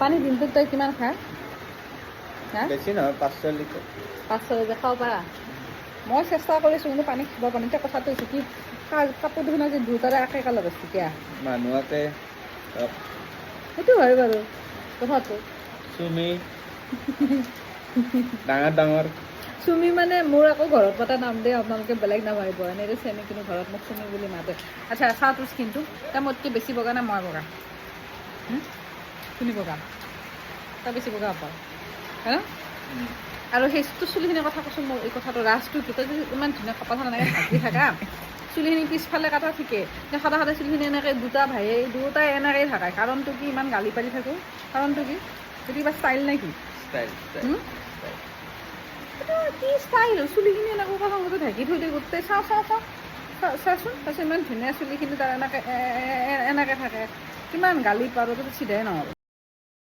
পানী দিনটোত তই কিমান খা? বেছি নহয় 500 লিটাৰ 500 লিটাৰ খাব পাৰা? মই চেষ্টা কৰিছোঁ কিন্তু পানী খাব পাৰোঁ। এতিয়া কথাটো হৈছে কি কাপোৰ দুখোন আজি দুটাৰে একেকালত আছে এতিয়া মানুহকে সেইটো হয় বাৰু কথাটো। চুমি ডাঙৰ চুমি মানে মোৰ আকৌ ঘৰত পতা নাম দেই, আপোনালোকে বেলেগ নাভাবিব। এনেকৈ চেমি কিন্তু ঘৰত মোক চুমি বুলি মাতে। আচ্ছা চাওঁ তোৰ স্কিনটো, তই মোতকৈ বেছি বগা না মই বগা? কোনে বগা? তই বেছি বগা পাওঁ হয় ন? আৰু সেই তোৰ চুলিখিনিৰ কথা কৈছোঁ মোৰ এই কথাটো ৰাজটো কি, তই যদি ইমান ধুনীয়া কপাল এনেকৈ ভাজি থাকা চুলিখিনি পিছফালে কাটা ঠিকে, সদায় সদায় চুলিখিনি এনেকৈ দুটা ভাইয়ে দুটাই এনেকৈয়ে থাকায়, কাৰণটো কি ইমান গালি পাৰি থাকোঁ? কাৰণটো কি? এইটো কিবা ষ্টাইল নে কি? কি ষ্টাইল? চুলিখিনি এনেকৈ কথা ঢাকি থৈ দিয়ে গোটেই। চাওঁচোন তাৰপিছত ইমান ধুনীয়া চুলিখিনি তাৰ এনেকৈ থাকে, কিমান গালি পাৰোঁ, তো চিধাই নহ'ব।